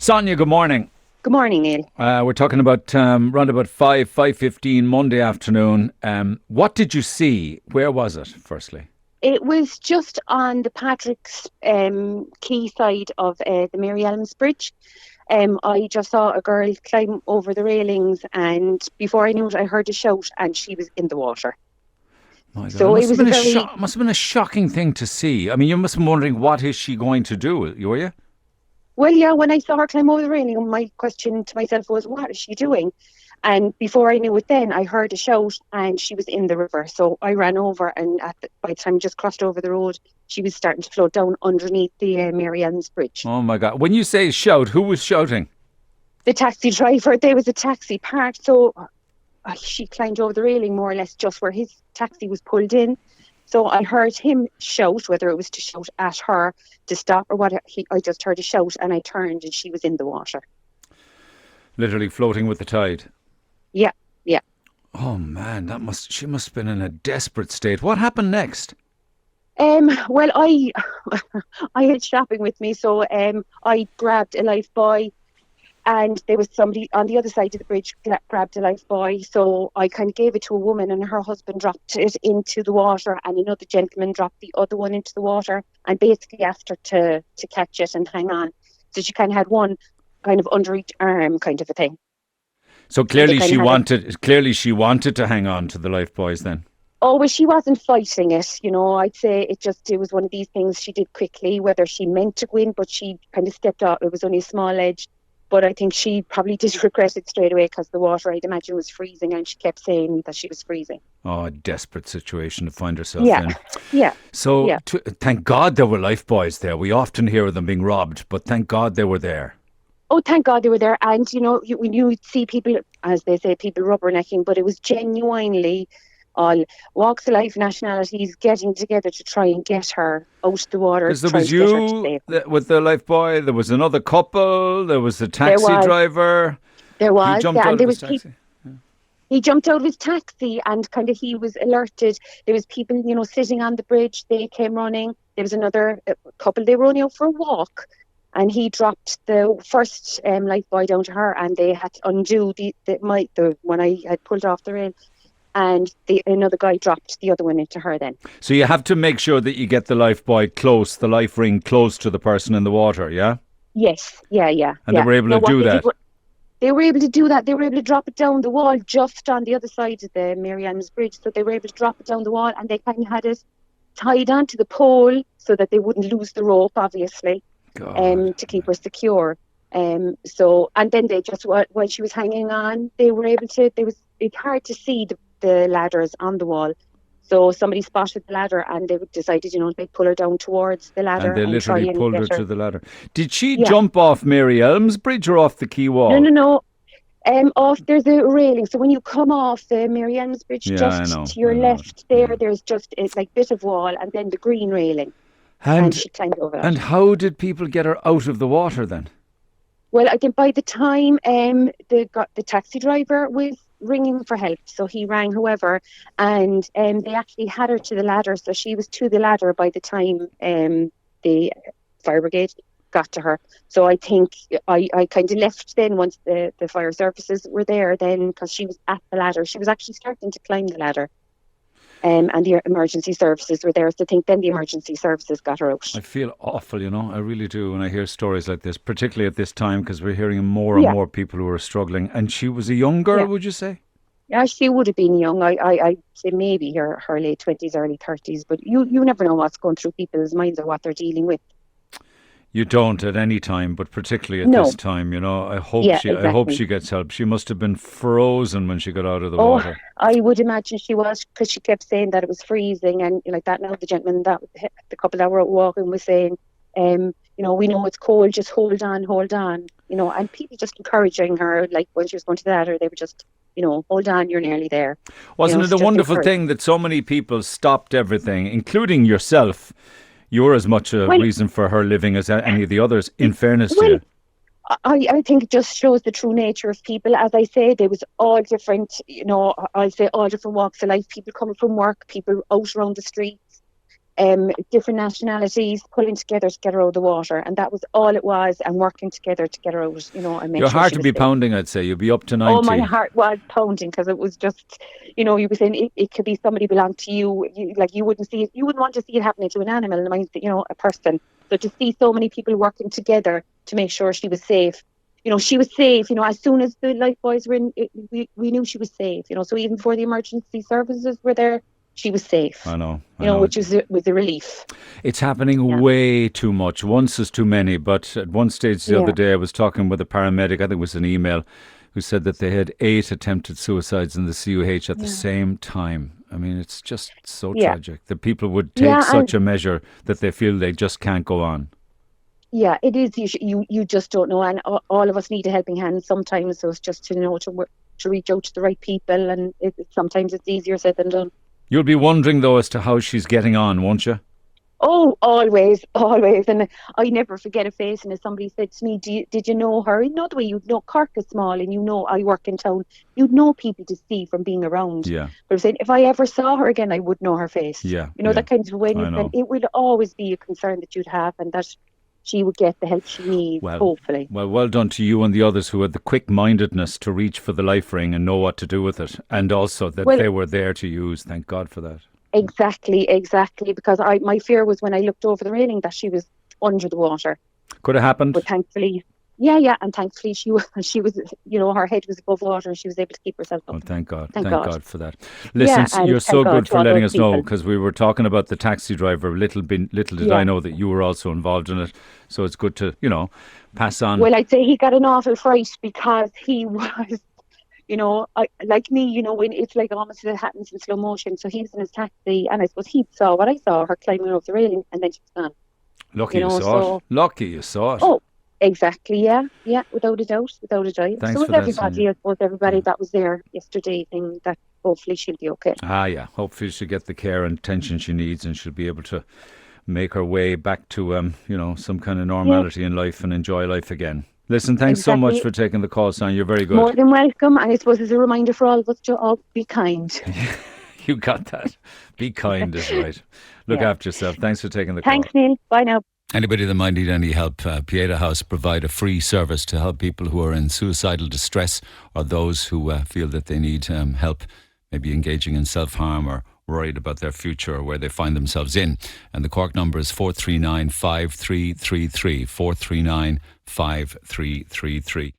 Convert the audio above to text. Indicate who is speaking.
Speaker 1: Sonja, good morning.
Speaker 2: Good morning, Neil.
Speaker 1: We're talking about round about 5:15 Monday afternoon. What did you see? Where was it, firstly?
Speaker 2: It was just on the Patrick's quay side of the Mary Elms Bridge. I just saw a girl climb over the railings, and before I knew it, I heard a shout, and she was in the water.
Speaker 1: My God,
Speaker 2: So it was a very
Speaker 1: must have been a shocking thing to see. I mean, you must have been wondering, what is she going to do? Were you?
Speaker 2: well, yeah. When I saw her climb over the railing, my question to myself was, "What is she doing?" And before I knew it, then I heard a shout, and she was in the river. So I ran over, and by the time I just crossed over the road, she was starting to float down underneath the Mary Elms Bridge.
Speaker 1: Oh my God! When you say shout, who was shouting?
Speaker 2: The taxi driver, there was a taxi parked, so she climbed over the railing more or less just where his taxi was pulled in. So I heard him shout, whether it was to shout at her to stop or what. I just heard a shout, and I turned, and she was in the water.
Speaker 1: Literally floating with the tide.
Speaker 2: Yeah, yeah.
Speaker 1: Oh man, she must have been in a desperate state. What happened next?
Speaker 2: Well, I I had shopping with me, so I grabbed a life buoy, and there was somebody on the other side of the bridge grabbed a life buoy. So I kind of gave it to a woman, and her husband dropped it into the water, and another gentleman dropped the other one into the water, and basically asked her to catch it and hang on. So she kind of had one kind of under each arm, kind of a thing.
Speaker 1: So clearly she wanted to hang on to the life buoys then.
Speaker 2: Oh, well, she wasn't fighting it, I'd say it was one of these things she did quickly, whether she meant to go in, but she kind of stepped out. It was only a small edge, but I think she probably did regret it straight away, because the water, I'd imagine, was freezing, and she kept saying that she was freezing.
Speaker 1: Oh, a desperate situation to find herself in.
Speaker 2: Yeah.
Speaker 1: So
Speaker 2: Yeah.
Speaker 1: Thank God there were life buoys there. We often hear of them being robbed, but thank God they were there.
Speaker 2: Oh, thank God they were there. And, when you see people, as they say, people rubbernecking, but it was genuinely all walks of life, nationalities getting together to try and get her out of the water.
Speaker 1: Because there was you with the life buoy, there was another couple, there was a taxi driver.
Speaker 2: There was,
Speaker 1: He jumped out of his taxi.
Speaker 2: He jumped out of his taxi, and kind of he was alerted. There was people, sitting on the bridge. They came running. There was another couple. They were only out for a walk. And he dropped the first life buoy down to her, and they had to undo the one I had pulled off the rail, and another guy dropped the other one into her then.
Speaker 1: So you have to make sure that you get the life buoy close, the life ring close to the person in the water, yeah?
Speaker 2: Yes, yeah.
Speaker 1: And they were able to do that?
Speaker 2: They were able to do that. They were able to drop it down the wall just on the other side of the Mary Elms Bridge. So they were able to drop it down the wall, and they kind of had it tied onto the pole so that they wouldn't lose the rope, obviously. To keep her secure. And then they just, while she was hanging on, they were able to, it's hard to see the ladders on the wall. So somebody spotted the ladder, and they decided, they'd pull her down towards the ladder.
Speaker 1: And they literally pulled her to the ladder. Did she jump off Mary Elms Bridge or off the quay wall?
Speaker 2: No. There's a railing. So when you come off the Mary Elms Bridge, to your left there's just, it's like a bit of wall, and then the green railing. And she climbed over that.
Speaker 1: And how did people get her out of the water then?
Speaker 2: Well, I think by the time the taxi driver was ringing for help, so he rang whoever, and they actually had her to the ladder, so she was to the ladder by the time the fire brigade got to her. So I think I kind of left then once the fire services were there then, because she was at the ladder. She was actually starting to climb the ladder. And the emergency services were there. So I think then the emergency services got her out.
Speaker 1: I feel awful, I really do, when I hear stories like this, particularly at this time, because we're hearing more and more people who are struggling. And she was a young girl, would you say?
Speaker 2: Yeah, she would have been young. I'd say maybe her late 20s, early 30s. But you never know what's going through people's minds or what they're dealing with.
Speaker 1: You don't at any time, but particularly at this time, I hope I hope she gets help. She must have been frozen when she got out of the water.
Speaker 2: I would imagine she was, because she kept saying that it was freezing, and like that. Now the gentleman, the couple that were out walking, was saying, we know it's cold, just hold on, and people just encouraging her. Like when she was going to the ladder, they were just, hold on, you're nearly there.
Speaker 1: Wasn't it a wonderful thing that so many people stopped everything, including yourself? You're as much a reason for her living as any of the others, in fairness to you.
Speaker 2: I think it just shows the true nature of people. As I say, there was all different, I'll say all different walks of life. People coming from work, people out around the streets, different nationalities pulling together to get her out of the water, and that was all it was, and working together to get her out, and make
Speaker 1: Your
Speaker 2: sure
Speaker 1: heart
Speaker 2: she
Speaker 1: would
Speaker 2: was
Speaker 1: be
Speaker 2: safe.
Speaker 1: pounding, I'd say. You'd be up to 90.
Speaker 2: Oh, my heart was pounding, because it was just, you were saying it could be somebody belonged to you. You wouldn't see it, you wouldn't want to see it happening to an animal, a person. So to see so many people working together to make sure she was safe. She was safe. As soon as the lifebuoys were in, we knew she was safe. So even before the emergency services were there, she was safe.
Speaker 1: I know.
Speaker 2: Which was a relief.
Speaker 1: It's happening way too much. Once is too many. But at one stage the other day, I was talking with a paramedic, I think it was an email, who said that they had 8 attempted suicides in the CUH at the same time. I mean, it's just so tragic that people would take such a measure that they feel they just can't go on.
Speaker 2: Yeah, it is. You just don't know, and all of us need a helping hand sometimes. So it's just to reach out to the right people, and sometimes it's easier said than done.
Speaker 1: You'll be wondering though as to how she's getting on, won't you?
Speaker 2: Oh, always. And I never forget a face. And as somebody said to me, did you know her? The way you'd know Cork is small, and I work in town. You'd know people to see from being around.
Speaker 1: Yeah.
Speaker 2: But I'm saying, if I ever saw her again, I would know her face.
Speaker 1: Yeah.
Speaker 2: That kind of way. And it would always be a concern that you'd have, and that she would get the help she needs, hopefully.
Speaker 1: Well done to you and the others who had the quick-mindedness to reach for the life ring and know what to do with it. And also that they were there to use. Thank God for that.
Speaker 2: Exactly. Because my fear was when I looked over the railing that she was under the water.
Speaker 1: Could have happened.
Speaker 2: But thankfully, and thankfully she was, her head was above water and she was able to keep herself up.
Speaker 1: Oh, thank God. Thank God for that. Listen,
Speaker 2: Yeah,
Speaker 1: you're so good for letting us know,
Speaker 2: people.
Speaker 1: because we were talking about the taxi driver. Little did I know that you were also involved in it. So it's good to, pass on.
Speaker 2: Well, I'd say he got an awful fright, because he was, like me, when it's like almost it happens in slow motion. So he was in his taxi, and I suppose he saw what I saw, her climbing over the railing, and then she was gone.
Speaker 1: Lucky you saw it. Lucky you saw it.
Speaker 2: Oh, exactly, yeah, without a doubt.
Speaker 1: Thanks
Speaker 2: so
Speaker 1: for that,
Speaker 2: everybody,
Speaker 1: Sonja.
Speaker 2: I suppose everybody that was there yesterday, and that hopefully she'll be okay.
Speaker 1: Hopefully she'll get the care and attention she needs, and she'll be able to make her way back to, some kind of normality in life and enjoy life again. Listen, thanks so much for taking the call, Sonja. You're very good.
Speaker 2: More than welcome, and I suppose it's a reminder for all of us to all be kind.
Speaker 1: You got that. Be kind is right. Look after yourself. Thanks for taking the call.
Speaker 2: Thanks, Neil. Bye now.
Speaker 1: Anybody that might need any help, Pieta House provide a free service to help people who are in suicidal distress, or those who feel that they need help, maybe engaging in self-harm or worried about their future or where they find themselves in. And the Cork number is 439 5333, 439 5333.